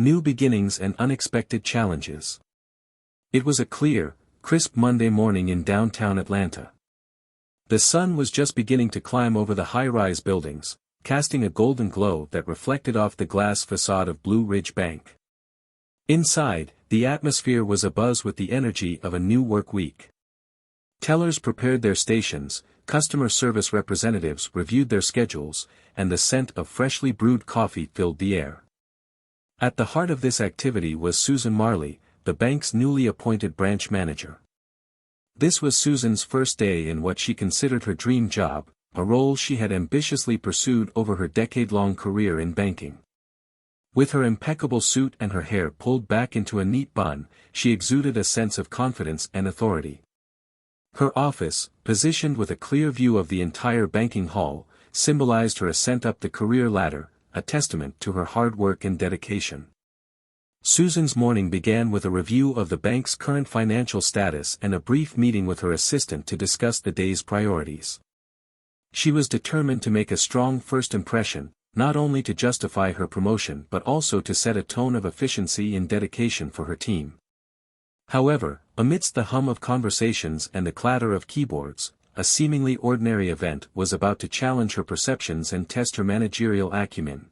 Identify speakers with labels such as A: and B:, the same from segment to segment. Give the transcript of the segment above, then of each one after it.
A: New beginnings and unexpected challenges. It was a clear, crisp Monday morning in downtown Atlanta. The sun was just beginning to climb over the high-rise buildings, casting a golden glow that reflected off the glass facade of Blue Ridge Bank. Inside, the atmosphere was abuzz with the energy of a new work week. Tellers prepared their stations, customer service representatives reviewed their schedules, and the scent of freshly brewed coffee filled the air. At the heart of this activity was Susan Marley, the bank's newly appointed branch manager. This was Susan's first day in what she considered her dream job, a role she had ambitiously pursued over her decade-long career in banking. With her impeccable suit and her hair pulled back into a neat bun, she exuded a sense of confidence and authority. Her office, positioned with a clear view of the entire banking hall, symbolized her ascent up the career ladder, a testament to her hard work and dedication. Susan's morning began with a review of the bank's current financial status and a brief meeting with her assistant to discuss the day's priorities. She was determined to make a strong first impression, not only to justify her promotion but also to set a tone of efficiency and dedication for her team. However, amidst the hum of conversations and the clatter of keyboards, a seemingly ordinary event was about to challenge her perceptions and test her managerial acumen.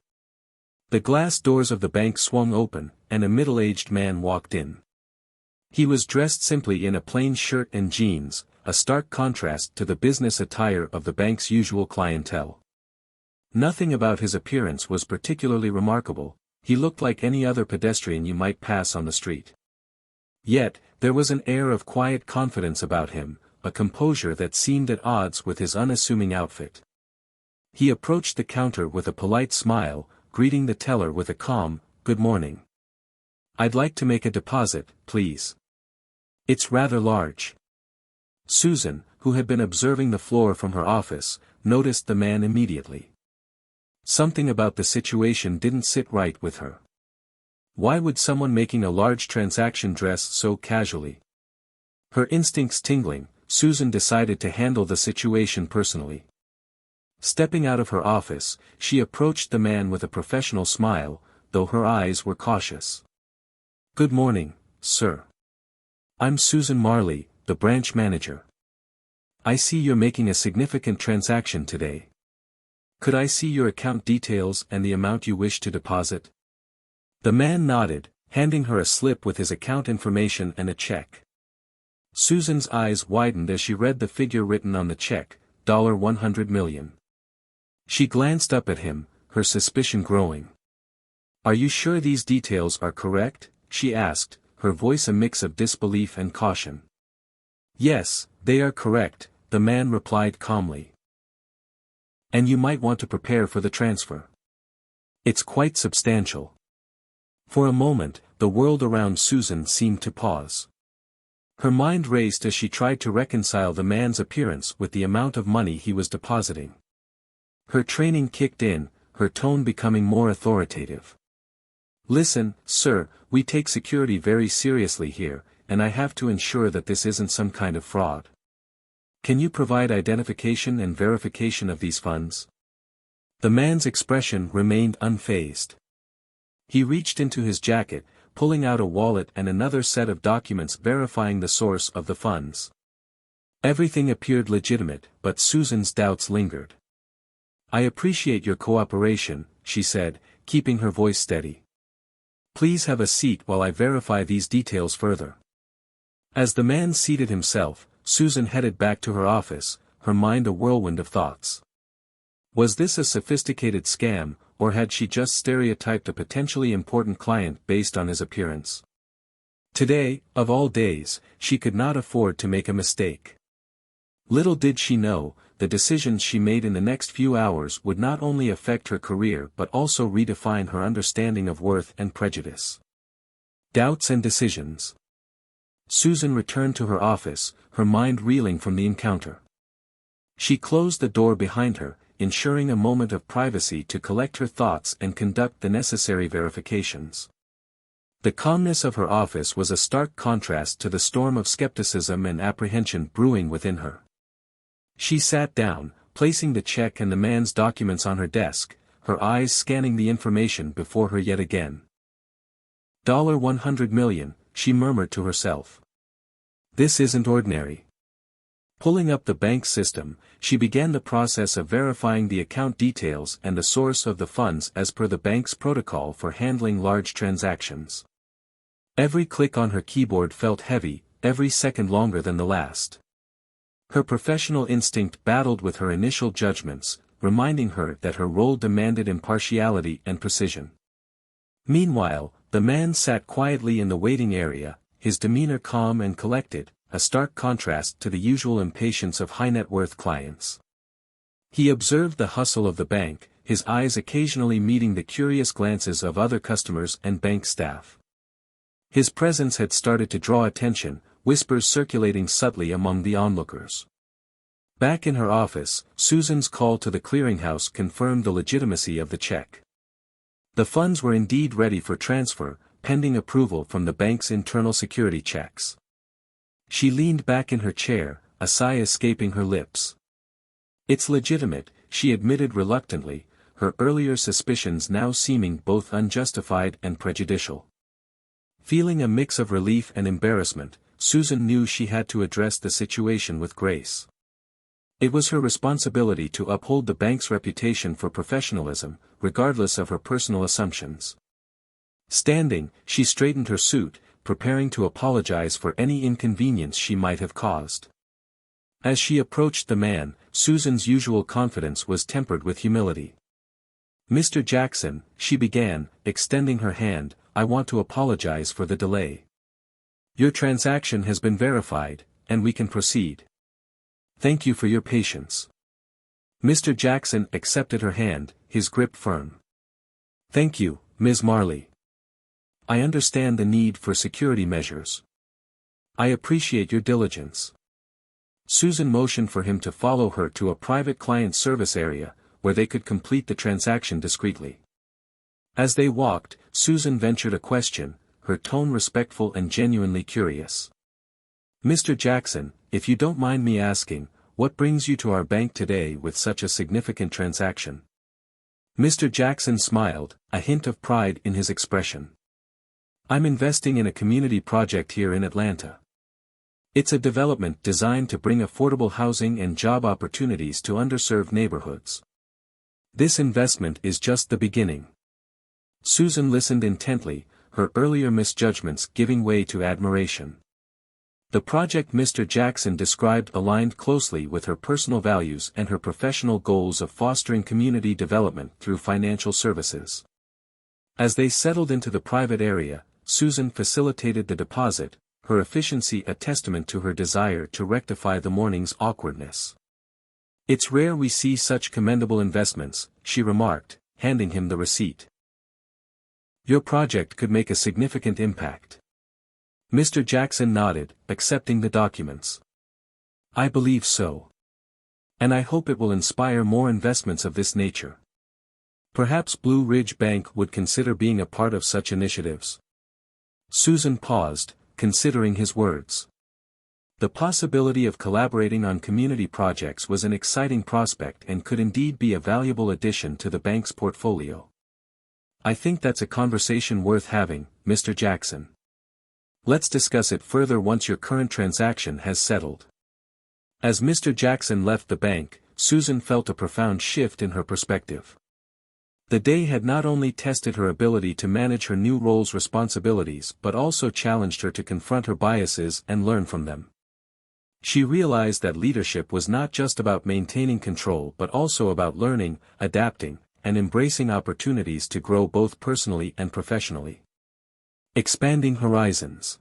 A: The glass doors of the bank swung open, and a middle-aged man walked in. He was dressed simply in a plain shirt and jeans, a stark contrast to the business attire of the bank's usual clientele. Nothing about his appearance was particularly remarkable, he looked like any other pedestrian you might pass on the street. Yet, there was an air of quiet confidence about him, a composure that seemed at odds with his unassuming outfit. He approached the counter with a polite smile, greeting the teller with a calm, "Good morning. I'd like to make a deposit, please. It's rather large." Susan, who had been observing the floor from her office, noticed the man immediately. Something about the situation didn't sit right with her. Why would someone making a large transaction dress so casually? Her instincts tingling, Susan decided to handle the situation personally. Stepping out of her office, she approached the man with a professional smile, though her eyes were cautious. "Good morning, sir. I'm Susan Marley, the branch manager. I see you're making a significant transaction today. Could I see your account details and the amount you wish to deposit?" The man nodded, handing her a slip with his account information and a check. Susan's eyes widened as she read the figure written on the check, $100 million. She glanced up at him, her suspicion growing. "Are you sure these details are correct?" she asked, her voice a mix of disbelief and caution. "Yes, they are correct," the man replied calmly. "And you might want to prepare for the transfer. It's quite substantial." For a moment, the world around Susan seemed to pause. Her mind raced as she tried to reconcile the man's appearance with the amount of money he was depositing. Her training kicked in, her tone becoming more authoritative. "Listen, sir, we take security very seriously here, and I have to ensure that this isn't some kind of fraud. Can you provide identification and verification of these funds?" The man's expression remained unfazed. He reached into his jacket, pulling out a wallet and another set of documents verifying the source of the funds. Everything appeared legitimate, but Susan's doubts lingered. "I appreciate your cooperation," she said, keeping her voice steady. "Please have a seat while I verify these details further." As the man seated himself, Susan headed back to her office, her mind a whirlwind of thoughts. Was this a sophisticated scam, or had she just stereotyped a potentially important client based on his appearance? Today, of all days, she could not afford to make a mistake. Little did she know, the decisions she made in the next few hours would not only affect her career but also redefine her understanding of worth and prejudice. Doubts and decisions. Susan returned to her office, her mind reeling from the encounter. She closed the door behind her, ensuring a moment of privacy to collect her thoughts and conduct the necessary verifications. The calmness of her office was a stark contrast to the storm of skepticism and apprehension brewing within her. She sat down, placing the check and the man's documents on her desk, her eyes scanning the information before her yet again. $100 million, she murmured to herself. This isn't ordinary. Pulling up the bank system, she began the process of verifying the account details and the source of the funds as per the bank's protocol for handling large transactions. Every click on her keyboard felt heavy, every second longer than the last. Her professional instinct battled with her initial judgments, reminding her that her role demanded impartiality and precision. Meanwhile, the man sat quietly in the waiting area, his demeanor calm and collected, a stark contrast to the usual impatience of high-net-worth clients. He observed the hustle of the bank, his eyes occasionally meeting the curious glances of other customers and bank staff. His presence had started to draw attention, whispers circulating subtly among the onlookers. Back in her office, Susan's call to the clearinghouse confirmed the legitimacy of the check. The funds were indeed ready for transfer, pending approval from the bank's internal security checks. She leaned back in her chair, a sigh escaping her lips. It's legitimate, she admitted reluctantly, her earlier suspicions now seeming both unjustified and prejudicial. Feeling a mix of relief and embarrassment, Susan knew she had to address the situation with grace. It was her responsibility to uphold the bank's reputation for professionalism, regardless of her personal assumptions. Standing, she straightened her suit, preparing to apologize for any inconvenience she might have caused. As she approached the man, Susan's usual confidence was tempered with humility. "Mr. Jackson," she began, extending her hand, "I want to apologize for the delay. Your transaction has been verified, and we can proceed. Thank you for your patience." Mr. Jackson accepted her hand, his grip firm. "Thank you, Ms. Marley. I understand the need for security measures. I appreciate your diligence." Susan motioned for him to follow her to a private client service area, where they could complete the transaction discreetly. As they walked, Susan ventured a question, her tone respectful and genuinely curious. "Mr. Jackson, if you don't mind me asking, what brings you to our bank today with such a significant transaction?" Mr. Jackson smiled, a hint of pride in his expression. "I'm investing in a community project here in Atlanta. It's a development designed to bring affordable housing and job opportunities to underserved neighborhoods. This investment is just the beginning." Susan listened intently, her earlier misjudgments giving way to admiration. The project Mr. Jackson described aligned closely with her personal values and her professional goals of fostering community development through financial services. As they settled into the private area, Susan facilitated the deposit, her efficiency a testament to her desire to rectify the morning's awkwardness. "It's rare we see such commendable investments," she remarked, handing him the receipt. "Your project could make a significant impact." Mr. Jackson nodded, accepting the documents. "I believe so. And I hope it will inspire more investments of this nature. Perhaps Blue Ridge Bank would consider being a part of such initiatives." Susan paused, considering his words. The possibility of collaborating on community projects was an exciting prospect and could indeed be a valuable addition to the bank's portfolio. "I think that's a conversation worth having, Mr. Jackson. Let's discuss it further once your current transaction has settled." As Mr. Jackson left the bank, Susan felt a profound shift in her perspective. The day had not only tested her ability to manage her new role's responsibilities but also challenged her to confront her biases and learn from them. She realized that leadership was not just about maintaining control but also about learning, adapting, and embracing opportunities to grow both personally and professionally. Expanding horizons.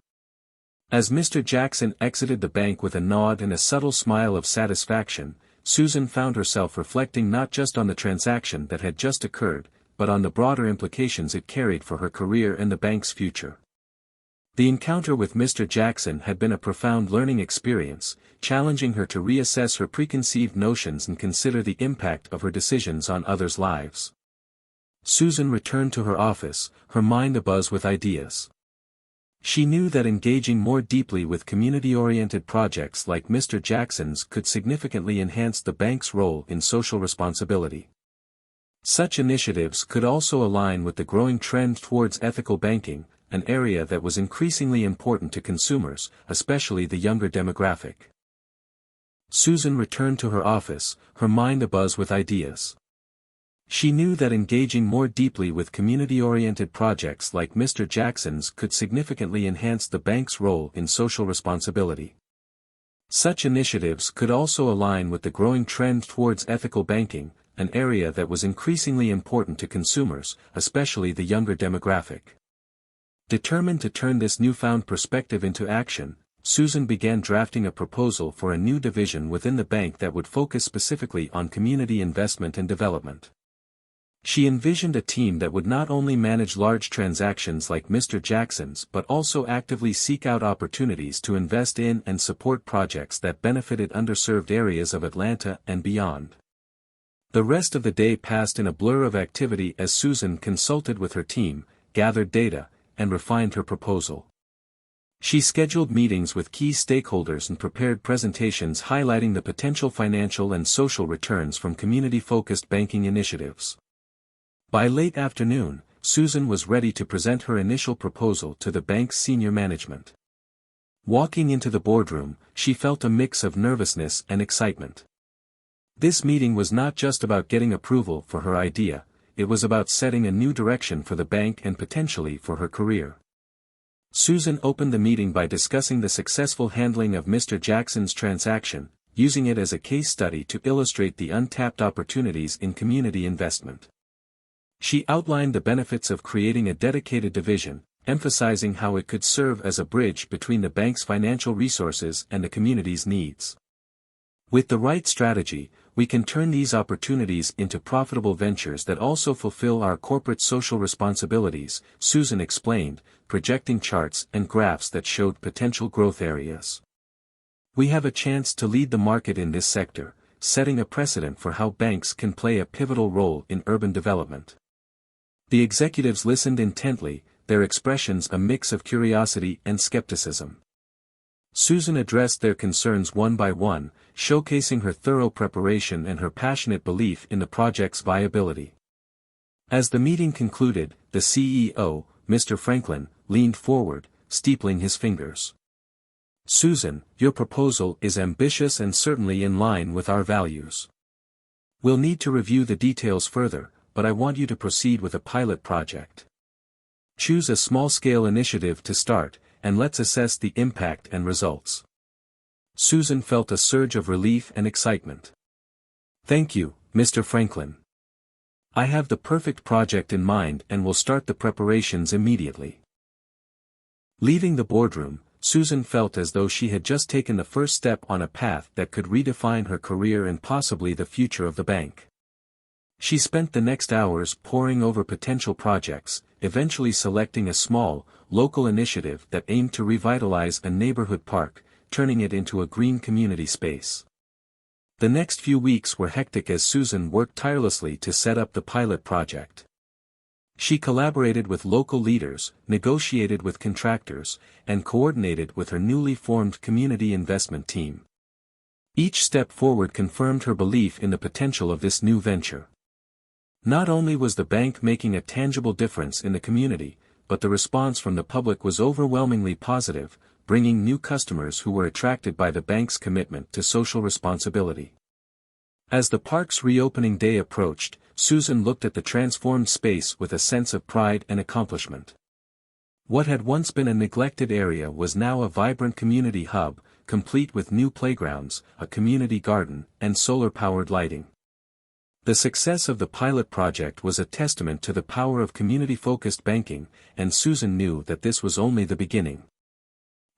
A: As Mr. Jackson exited the bank with a nod and a subtle smile of satisfaction, Susan found herself reflecting not just on the transaction that had just occurred, but on the broader implications it carried for her career and the bank's future. The encounter with Mr. Jackson had been a profound learning experience, challenging her to reassess her preconceived notions and consider the impact of her decisions on others' lives. Susan returned to her office, her mind abuzz with ideas. She knew that engaging more deeply with community-oriented projects like Mr. Jackson's could significantly enhance the bank's role in social responsibility. Such initiatives could also align with the growing trend towards ethical banking, an area that was increasingly important to consumers, especially the younger demographic. Susan returned to her office, her mind abuzz with ideas. She knew that engaging more deeply with community-oriented projects like Mr. Jackson's could significantly enhance the bank's role in social responsibility. Such initiatives could also align with the growing trend towards ethical banking, an area that was increasingly important to consumers, especially the younger demographic. Determined to turn this newfound perspective into action, Susan began drafting a proposal for a new division within the bank that would focus specifically on community investment and development. She envisioned a team that would not only manage large transactions like Mr. Jackson's but also actively seek out opportunities to invest in and support projects that benefited underserved areas of Atlanta and beyond. The rest of the day passed in a blur of activity as Susan consulted with her team, gathered data, and refined her proposal. She scheduled meetings with key stakeholders and prepared presentations highlighting the potential financial and social returns from community-focused banking initiatives. By late afternoon, Susan was ready to present her initial proposal to the bank's senior management. Walking into the boardroom, she felt a mix of nervousness and excitement. This meeting was not just about getting approval for her idea, it was about setting a new direction for the bank and potentially for her career. Susan opened the meeting by discussing the successful handling of Mr. Jackson's transaction, using it as a case study to illustrate the untapped opportunities in community investment. She outlined the benefits of creating a dedicated division, emphasizing how it could serve as a bridge between the bank's financial resources and the community's needs. With the right strategy, we can turn these opportunities into profitable ventures that also fulfill our corporate social responsibilities, Susan explained, projecting charts and graphs that showed potential growth areas. We have a chance to lead the market in this sector, setting a precedent for how banks can play a pivotal role in urban development. The executives listened intently, their expressions a mix of curiosity and skepticism. Susan addressed their concerns one by one, showcasing her thorough preparation and her passionate belief in the project's viability. As the meeting concluded, the CEO, Mr. Franklin, leaned forward, steepling his fingers. "Susan, your proposal is ambitious and certainly in line with our values. We'll need to review the details further, but I want you to proceed with a pilot project. Choose a small-scale initiative to start, and let's assess the impact and results." Susan felt a surge of relief and excitement. "Thank you, Mr. Franklin. I have the perfect project in mind and will start the preparations immediately." Leaving the boardroom, Susan felt as though she had just taken the first step on a path that could redefine her career and possibly the future of the bank. She spent the next hours poring over potential projects, eventually selecting a small, local initiative that aimed to revitalize a neighborhood park, turning it into a green community space. The next few weeks were hectic as Susan worked tirelessly to set up the pilot project. She collaborated with local leaders, negotiated with contractors, and coordinated with her newly formed community investment team. Each step forward confirmed her belief in the potential of this new venture. Not only was the bank making a tangible difference in the community, but the response from the public was overwhelmingly positive, bringing new customers who were attracted by the bank's commitment to social responsibility. As the park's reopening day approached, Susan looked at the transformed space with a sense of pride and accomplishment. What had once been a neglected area was now a vibrant community hub, complete with new playgrounds, a community garden, and solar-powered lighting. The success of the pilot project was a testament to the power of community-focused banking, and Susan knew that this was only the beginning.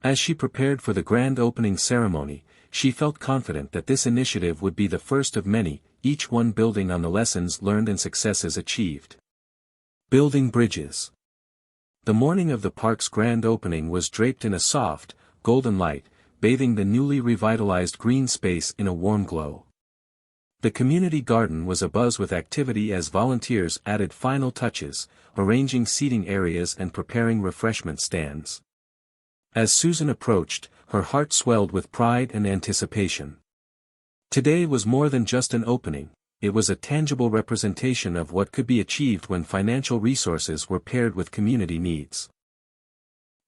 A: As she prepared for the grand opening ceremony, she felt confident that this initiative would be the first of many, each one building on the lessons learned and successes achieved. Building bridges. The morning of the park's grand opening was draped in a soft, golden light, bathing the newly revitalized green space in a warm glow. The community garden was abuzz with activity as volunteers added final touches, arranging seating areas and preparing refreshment stands. As Susan approached, her heart swelled with pride and anticipation. Today was more than just an opening, it was a tangible representation of what could be achieved when financial resources were paired with community needs.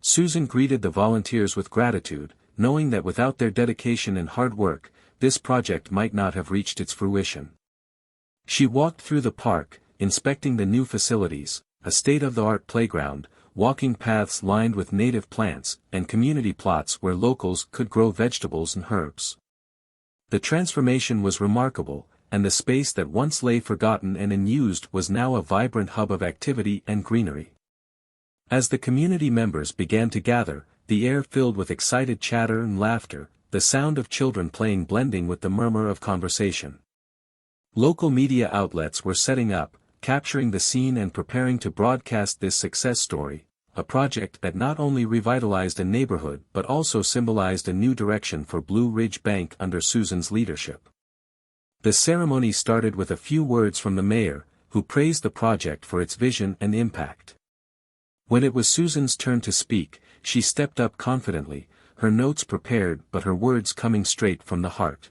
A: Susan greeted the volunteers with gratitude, knowing that without their dedication and hard work, this project might not have reached its fruition. She walked through the park, inspecting the new facilities, a state-of-the-art playground, walking paths lined with native plants, and community plots where locals could grow vegetables and herbs. The transformation was remarkable, and the space that once lay forgotten and unused was now a vibrant hub of activity and greenery. As the community members began to gather, the air filled with excited chatter and laughter, the sound of children playing blending with the murmur of conversation. Local media outlets were setting up, capturing the scene and preparing to broadcast this success story, a project that not only revitalized a neighborhood but also symbolized a new direction for Blue Ridge Bank under Susan's leadership. The ceremony started with a few words from the mayor, who praised the project for its vision and impact. When it was Susan's turn to speak, she stepped up confidently, her notes prepared but her words coming straight from the heart.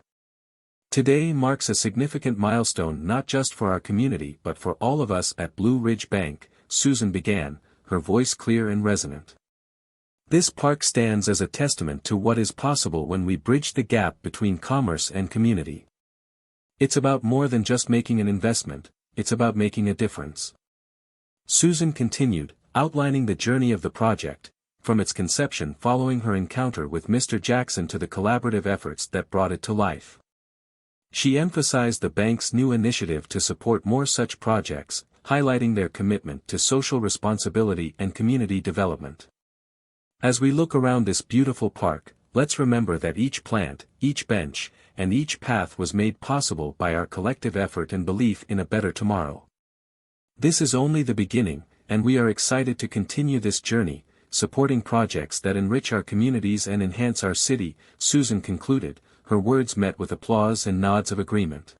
A: Today marks a significant milestone not just for our community but for all of us at Blue Ridge Bank, Susan began, her voice clear and resonant. This park stands as a testament to what is possible when we bridge the gap between commerce and community. It's about more than just making an investment, it's about making a difference. Susan continued, outlining the journey of the project, from its conception following her encounter with Mr. Jackson to the collaborative efforts that brought it to life. She emphasized the bank's new initiative to support more such projects, highlighting their commitment to social responsibility and community development. As we look around this beautiful park, let's remember that each plant, each bench, and each path was made possible by our collective effort and belief in a better tomorrow. This is only the beginning, and we are excited to continue this journey, supporting projects that enrich our communities and enhance our city, Susan concluded, her words met with applause and nods of agreement.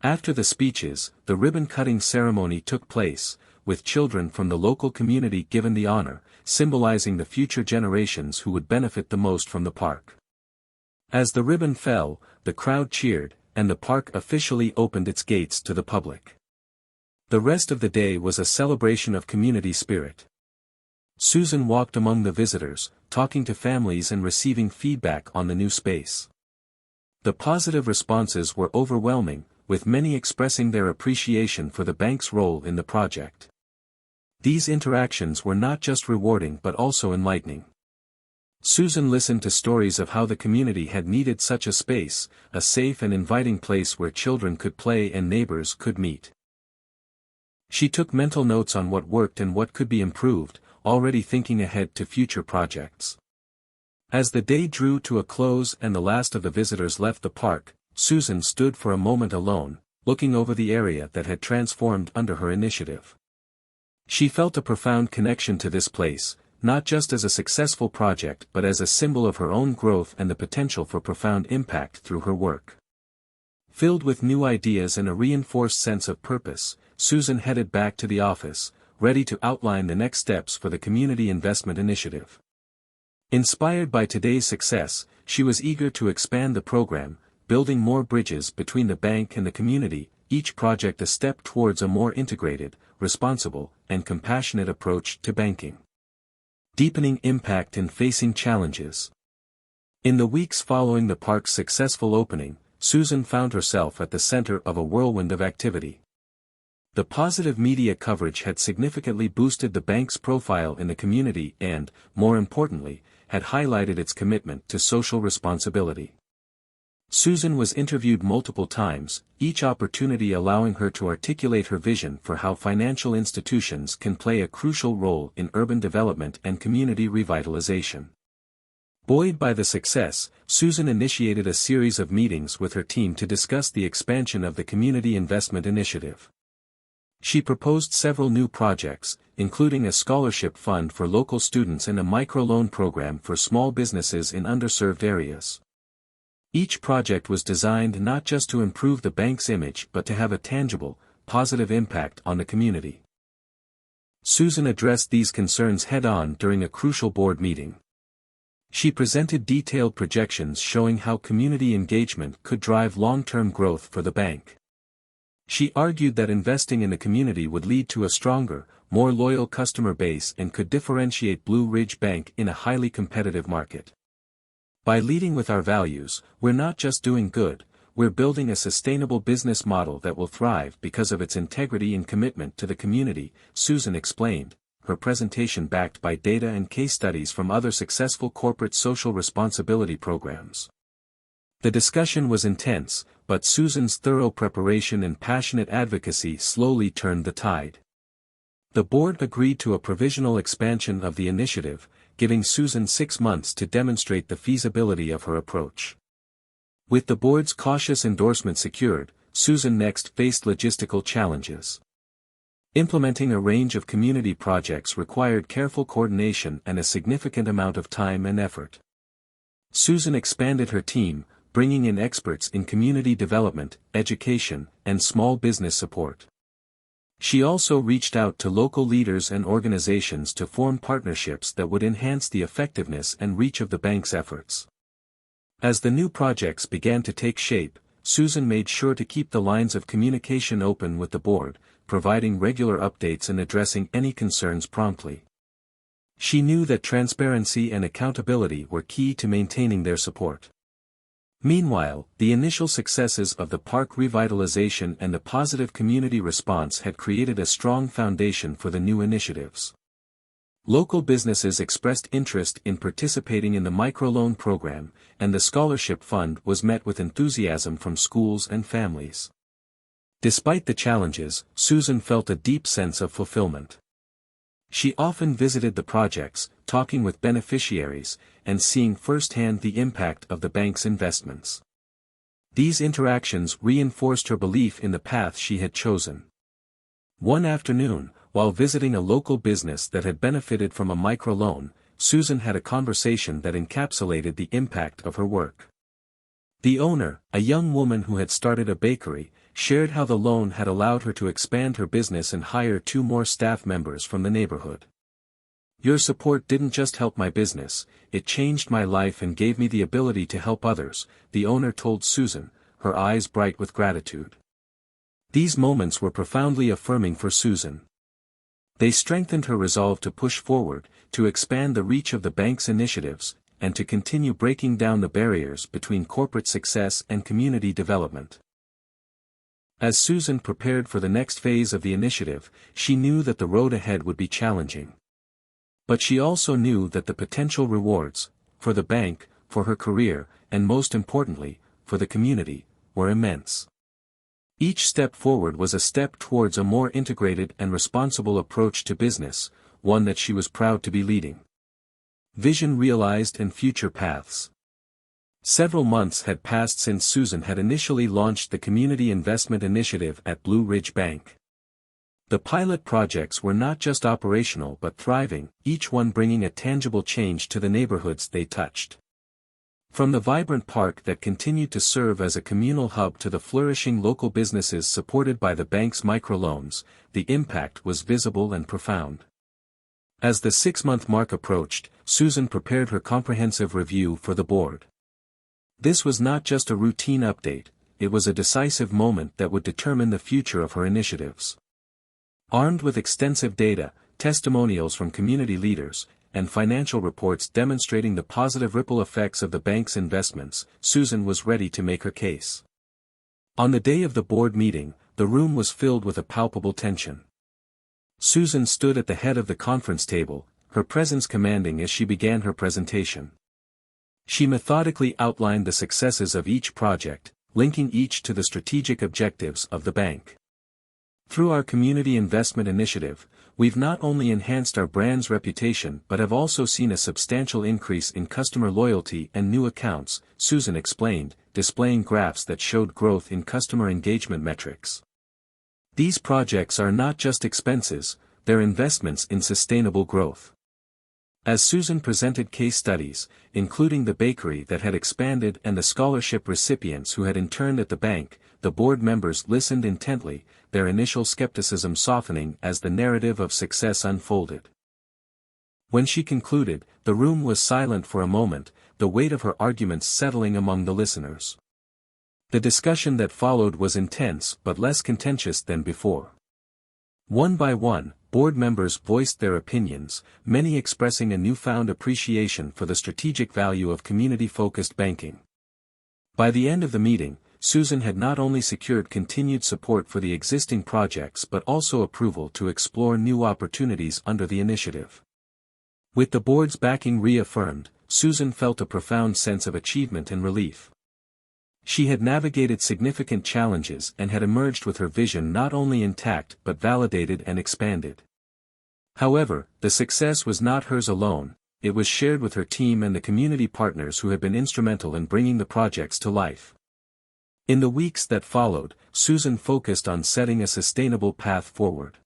A: After the speeches, the ribbon-cutting ceremony took place, with children from the local community given the honor, symbolizing the future generations who would benefit the most from the park. As the ribbon fell, the crowd cheered, and the park officially opened its gates to the public. The rest of the day was a celebration of community spirit. Susan walked among the visitors, talking to families and receiving feedback on the new space. The positive responses were overwhelming, with many expressing their appreciation for the bank's role in the project. These interactions were not just rewarding but also enlightening. Susan listened to stories of how the community had needed such a space, a safe and inviting place where children could play and neighbors could meet. She took mental notes on what worked and what could be improved, already thinking ahead to future projects. As the day drew to a close and the last of the visitors left the park, Susan stood for a moment alone, looking over the area that had transformed under her initiative. She felt a profound connection to this place, not just as a successful project but as a symbol of her own growth and the potential for profound impact through her work. Filled with new ideas and a reinforced sense of purpose, Susan headed back to the office, ready to outline the next steps for the Community Investment Initiative. Inspired by today's success, she was eager to expand the program, building more bridges between the bank and the community, each project a step towards a more integrated, responsible, and compassionate approach to banking. Deepening impact and facing challenges. In the weeks following the park's successful opening, Susan found herself at the center of a whirlwind of activity. The positive media coverage had significantly boosted the bank's profile in the community and, more importantly, had highlighted its commitment to social responsibility. Susan was interviewed multiple times, each opportunity allowing her to articulate her vision for how financial institutions can play a crucial role in urban development and community revitalization. Buoyed by the success, Susan initiated a series of meetings with her team to discuss the expansion of the Community Investment Initiative. She proposed several new projects, including a scholarship fund for local students and a microloan program for small businesses in underserved areas. Each project was designed not just to improve the bank's image but to have a tangible, positive impact on the community. Susan addressed these concerns head-on during a crucial board meeting. She presented detailed projections showing how community engagement could drive long-term growth for the bank. She argued that investing in the community would lead to a stronger, more loyal customer base and could differentiate Blue Ridge Bank in a highly competitive market. By leading with our values, we're not just doing good, we're building a sustainable business model that will thrive because of its integrity and commitment to the community, Susan explained, her presentation backed by data and case studies from other successful corporate social responsibility programs. The discussion was intense, but Susan's thorough preparation and passionate advocacy slowly turned the tide. The board agreed to a provisional expansion of the initiative, giving Susan 6 months to demonstrate the feasibility of her approach. With the board's cautious endorsement secured, Susan next faced logistical challenges. Implementing a range of community projects required careful coordination and a significant amount of time and effort. Susan expanded her team, bringing in experts in community development, education, and small business support. She also reached out to local leaders and organizations to form partnerships that would enhance the effectiveness and reach of the bank's efforts. As the new projects began to take shape, Susan made sure to keep the lines of communication open with the board, providing regular updates and addressing any concerns promptly. She knew that transparency and accountability were key to maintaining their support. Meanwhile, the initial successes of the park revitalization and the positive community response had created a strong foundation for the new initiatives. Local businesses expressed interest in participating in the microloan program, and the scholarship fund was met with enthusiasm from schools and families. Despite the challenges, Susan felt a deep sense of fulfillment. She often visited the projects, talking with beneficiaries, and seeing firsthand the impact of the bank's investments. These interactions reinforced her belief in the path she had chosen. One afternoon, while visiting a local business that had benefited from a microloan, Susan had a conversation that encapsulated the impact of her work. The owner, a young woman who had started a bakery, shared how the loan had allowed her to expand her business and hire 2 more staff members from the neighborhood. "Your support didn't just help my business, it changed my life and gave me the ability to help others," the owner told Susan, her eyes bright with gratitude. These moments were profoundly affirming for Susan. They strengthened her resolve to push forward, to expand the reach of the bank's initiatives, and to continue breaking down the barriers between corporate success and community development. As Susan prepared for the next phase of the initiative, she knew that the road ahead would be challenging. But she also knew that the potential rewards, for the bank, for her career, and most importantly, for the community, were immense. Each step forward was a step towards a more integrated and responsible approach to business, one that she was proud to be leading. Vision realized and future paths. Several months had passed since Susan had initially launched the Community Investment Initiative at Blue Ridge Bank. The pilot projects were not just operational but thriving, each one bringing a tangible change to the neighborhoods they touched. From the vibrant park that continued to serve as a communal hub to the flourishing local businesses supported by the bank's microloans, the impact was visible and profound. As the 6-month mark approached, Susan prepared her comprehensive review for the board. This was not just a routine update, it was a decisive moment that would determine the future of her initiatives. Armed with extensive data, testimonials from community leaders, and financial reports demonstrating the positive ripple effects of the bank's investments, Susan was ready to make her case. On the day of the board meeting, the room was filled with a palpable tension. Susan stood at the head of the conference table, her presence commanding as she began her presentation. She methodically outlined the successes of each project, linking each to the strategic objectives of the bank. "Through our community investment initiative, we've not only enhanced our brand's reputation but have also seen a substantial increase in customer loyalty and new accounts," Susan explained, displaying graphs that showed growth in customer engagement metrics. These projects are not just expenses, they're investments in sustainable growth. As Susan presented case studies, including the bakery that had expanded and the scholarship recipients who had interned at the bank, the board members listened intently, their initial skepticism softening as the narrative of success unfolded. When she concluded, the room was silent for a moment, the weight of her arguments settling among the listeners. The discussion that followed was intense but less contentious than before. One by one, board members voiced their opinions, many expressing a newfound appreciation for the strategic value of community-focused banking. By the end of the meeting, Susan had not only secured continued support for the existing projects but also approval to explore new opportunities under the initiative. With the board's backing reaffirmed, Susan felt a profound sense of achievement and relief. She had navigated significant challenges and had emerged with her vision not only intact but validated and expanded. However, the success was not hers alone, it was shared with her team and the community partners who had been instrumental in bringing the projects to life. In the weeks that followed, Susan focused on setting a sustainable path forward.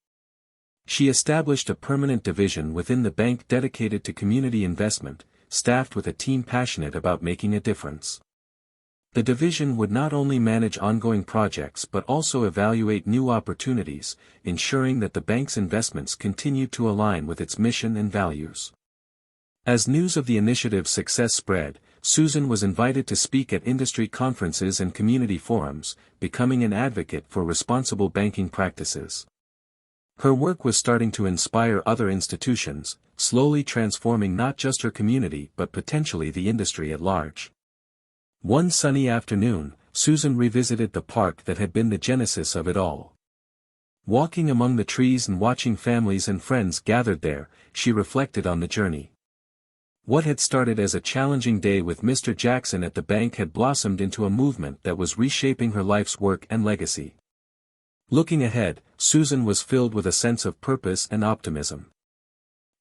A: She established a permanent division within the bank dedicated to community investment, staffed with a team passionate about making a difference. The division would not only manage ongoing projects but also evaluate new opportunities, ensuring that the bank's investments continued to align with its mission and values. As news of the initiative's success spread, Susan was invited to speak at industry conferences and community forums, becoming an advocate for responsible banking practices. Her work was starting to inspire other institutions, slowly transforming not just her community but potentially the industry at large. One sunny afternoon, Susan revisited the park that had been the genesis of it all. Walking among the trees and watching families and friends gathered there, she reflected on the journey. What had started as a challenging day with Mr. Jackson at the bank had blossomed into a movement that was reshaping her life's work and legacy. Looking ahead, Susan was filled with a sense of purpose and optimism.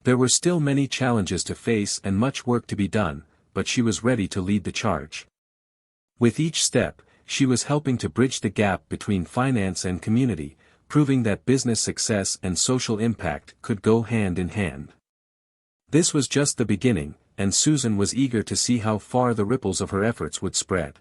A: There were still many challenges to face and much work to be done, but she was ready to lead the charge. With each step, she was helping to bridge the gap between finance and community, proving that business success and social impact could go hand in hand. This was just the beginning, and Susan was eager to see how far the ripples of her efforts would spread.